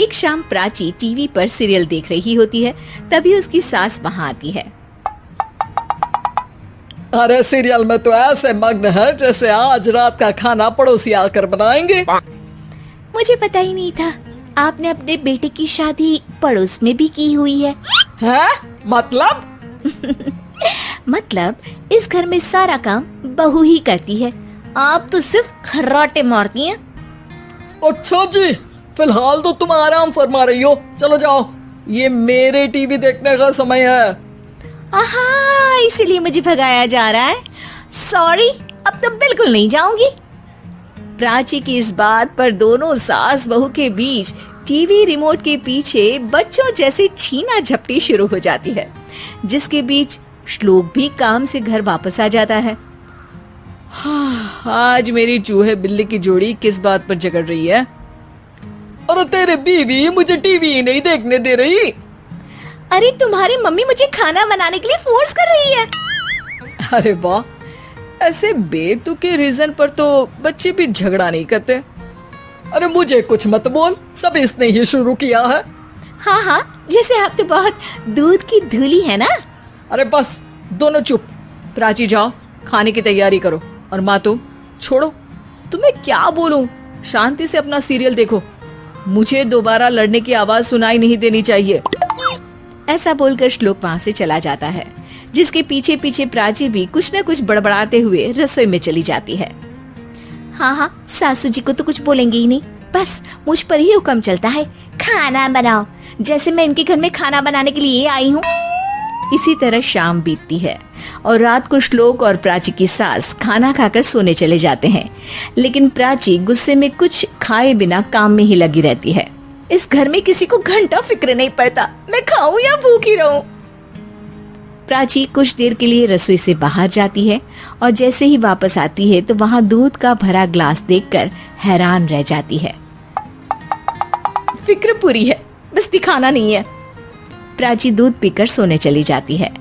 एक शाम प्राची टीवी पर सीरियल देख रही होती है। तभी उसकी सास वहाँ आती है। अरे सीरियल में तो ऐसे मग्न है जैसे आज रात का खाना पड़ोसी आकर बनाएंगे। मुझे पता ही नहीं था आपने अपने बेटे की शादी पड़ोस में भी की हुई है। हैं? मतलब? मतलब इस घर में सारा काम बहू ही करती है, आप तो सिर्फ खर्राटे मारती हैं। अच्छा जी, फिलहाल तो तुम आराम फरमा रही हो, चलो जाओ, ये मेरे टीवी देखने का समय है। आहा, इसीलिए मुझे भगाया जा रहा है। सॉरी, अब तो बिल्कुल नहीं जाऊंगी। प्राची की इस बात पर दोनों सास बहू के बीच टीवी रिमोट के पीछे बच्चों जैसे छीना झपटी शुरू हो जाती है, जिसके बीच श्लोक भी काम से घर वापस आ जाता है। हाँ, आज मेरी चूहे बिल्ली की जोड़ी किस बात पर झगड़ रही है? अरे तेरे बीवी मुझे टीवी ही नहीं देखने दे रही। अरे तुम्हारी मम्मी मुझे खाना बनाने के लिए फोर्स कर रही है। अरे वाह, ऐसे बेतुके रीजन पर तो बच्चे भी झगड़ा नहीं करते। अरे मुझे कुछ मत बोल, सब इसने ही शुरू किया है। हाँ हाँ, जैसे आप तो बहुत दूध की धूली है ना। अरे बस, दोनों चुप। प्राची जाओ, खाने की तैयारी करो। और माँ तुम छोड़ो, तुम्हें क्या बोलूं, शांति से अपना सीरियल देखो, मुझे दोबारा लड़ने की आवाज सुनाई नहीं देनी चाहिए। ऐसा बोलकर श्लोक वहाँ से चला जाता है, जिसके पीछे पीछे प्राची भी कुछ न कुछ बड़बड़ाते हुए रसोई में चली जाती है। हाँ हाँ, सासू जी को तो कुछ बोलेंगे ही नहीं, बस मुझ पर ही हुक्म चलता है, खाना बनाओ, जैसे मैं इनके घर में खाना बनाने के लिए आई हूँ। इसी तरह शाम बीतती है और रात को श्लोक और प्राची की सास खाना खाकर सोने चले जाते हैं, लेकिन प्राची गुस्से में कुछ खाए बिना काम में ही लगी रहती है। इस घर में किसी को घंटा फिक्र नहीं पड़ता, मैं खाऊं या भूखी रहूं। प्राची कुछ देर के लिए रसोई से बाहर जाती है और जैसे ही वापस आती है तो वहाँ दूध का भरा ग्लास देखकर हैरान रह जाती है। फिक्र पूरी है, बस दिखाना नहीं है। प्राची दूध पीकर सोने चली जाती है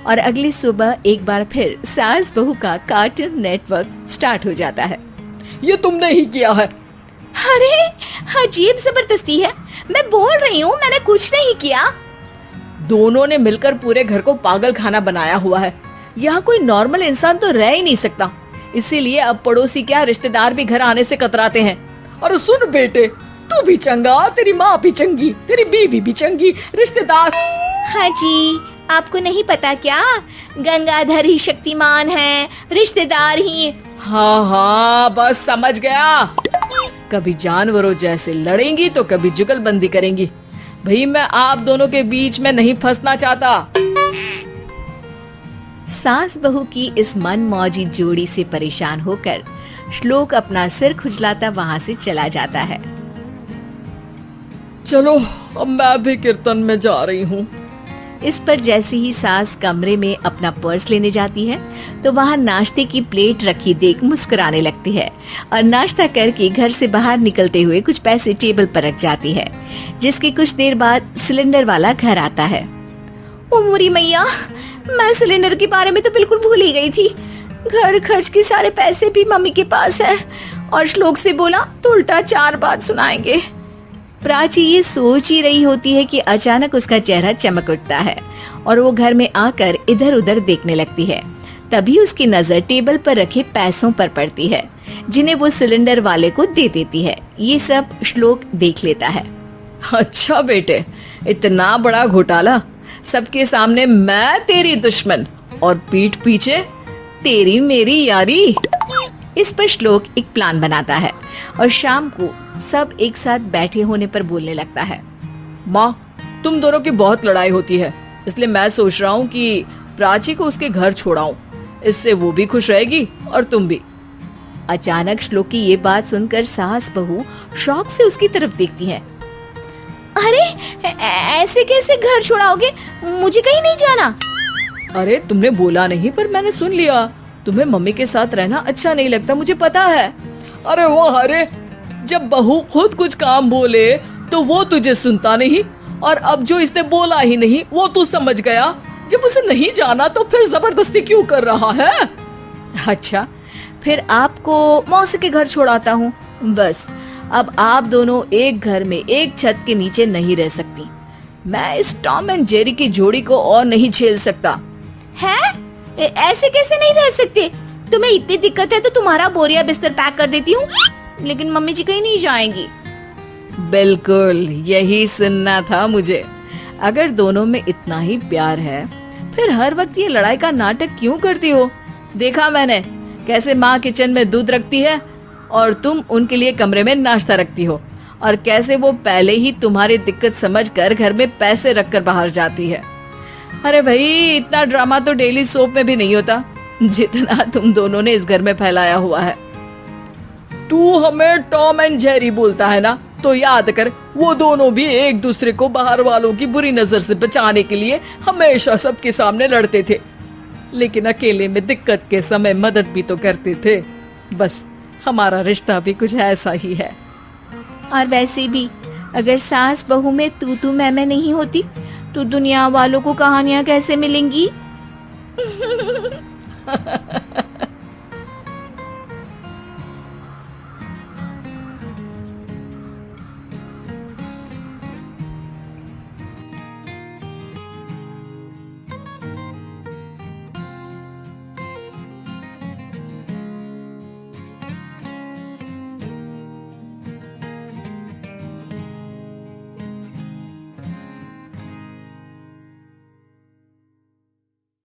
और अगली सुबह एक बार फिर सास बहू का कार्टून नेटवर्क स्टार्ट हो जाता है। ये तुमने ही किया है। अरे अजीब जबरदस्ती है, मैं बोल रही हूँ मैंने कुछ नहीं किया। दोनों ने मिलकर पूरे घर को पागल खाना बनाया हुआ है। यहाँ कोई नॉर्मल इंसान तो रह ही नहीं सकता, इसीलिए अब पड़ोसी क्या रिश्तेदार भी घर आने से कतराते हैं। और सुन बेटे, तू भी चंगा, तेरी माँ भी चंगी, तेरी बीवी भी चंगी, रिश्तेदार। हाँ जी, आपको नहीं पता क्या, गंगाधर ही शक्तिमान है, रिश्तेदार ही। हाँ हाँ, बस समझ गया। कभी जानवरों जैसे लड़ेंगी तो कभी जुगलबंदी करेंगी। भाई मैं आप दोनों के बीच में नहीं फंसना चाहता। सास बहू की इस मनमौजी जोड़ी से परेशान होकर श्लोक अपना सिर खुजलाता वहाँ से चला जाता है। चलो अब मैं भी कीर्तन में जा रही हूँ। इस पर जैसे ही सास कमरे में अपना पर्स लेने जाती है तो वहाँ नाश्ते की प्लेट रखी देख मुस्कुराने लगती है और नाश्ता करके घर से बाहर निकलते हुए कुछ पैसे टेबल पर रख जाती है, जिसके कुछ देर बाद सिलेंडर वाला घर आता है। ओ मुरी मैया, मैं सिलेंडर के बारे में तो बिल्कुल भूल ही गई थी। घर खर्च के सारे पैसे भी मम्मी के पास है और श्लोक से बोला तो उल्टा 4 बात सुनाएंगे। प्राची ये सोच ही रही होती है कि अचानक उसका चेहरा चमक उठता है और वो घर में आकर इधर उधर देखने लगती है। तभी उसकी नजर टेबल पर रखे पैसों पर पड़ती है, जिन्हें वो सिलेंडर वाले को दे देती है। ये सब श्लोक देख लेता है। अच्छा बेटे, इतना बड़ा घोटाला, सबके सामने मैं तेरी दुश्मन और पीठ पीछे तेरी मेरी यारी। इस पर श्लोक एक प्लान बनाता है और शाम को सब एक साथ बैठे होने पर बोलने लगता है। माँ, तुम दोनों की बहुत लड़ाई होती है, इसलिए मैं सोच रहा हूँ कि प्राची को उसके घर छोड़ाऊं, इससे वो भी खुश रहेगी और तुम भी। अचानक श्लोक की ये बात सुनकर सास बहू शौक से उसकी तरफ देखती है। अरे ऐसे कैसे घर छोड़ाओगे, मुझे कहीं नहीं जाना। अरे तुमने बोला नहीं पर मैंने सुन लिया, तुम्हें मम्मी के साथ रहना अच्छा नहीं लगता, मुझे पता है। अरे वाह, अरे जब बहू खुद कुछ काम बोले तो वो तुझे सुनता नहीं, और अब जो इसने बोला ही नहीं वो तू समझ गया। जब उसे नहीं जाना तो फिर जबरदस्ती क्यों कर रहा है? अच्छा, फिर आपको मौसी के घर छोड़ाता हूँ, बस अब आप दोनों एक घर में एक छत के नीचे नहीं रह सकती। मैं इस टॉम एंड जेरी की जोड़ी को और नहीं झेल सकता। है? ऐसे कैसे नहीं रह सकते? तुम्हें इतनी दिक्कत है तो तुम्हारा बोरिया बिस्तर पैक कर देती हूँ, लेकिन मम्मी जी कहीं नहीं जाएंगी। बिल्कुल यही सुनना था मुझे। अगर दोनों में इतना ही प्यार है फिर हर वक्त ये लड़ाई का नाटक क्यों करती हो? देखा मैंने कैसे माँ किचन में दूध रखती है और तुम उनके लिए कमरे में नाश्ता रखती हो, और कैसे वो पहले ही तुम्हारी दिक्कत समझकर घर में पैसे रखकर बाहर जाती है। अरे भाई, इतना ड्रामा तो डेली सोप में भी नहीं होता जितना तुम दोनों ने इस घर में फैलाया हुआ है। तू हमें टॉम एंड जेरी बोलता है ना, तो याद कर वो दोनों भी एक दूसरे को बाहर वालों की बुरी नजर से बचाने के लिए हमेशा सबके सामने लड़ते थे, लेकिन अकेले में दिक्कत के समय मदद भी तो करते थे। बस हमारा रिश्ता भी कुछ ऐसा ही है। और वैसे भी अगर सास बहू में तू मैं नहीं होती तो दुनिया वालों को कहानियां कैसे मिलेंगी?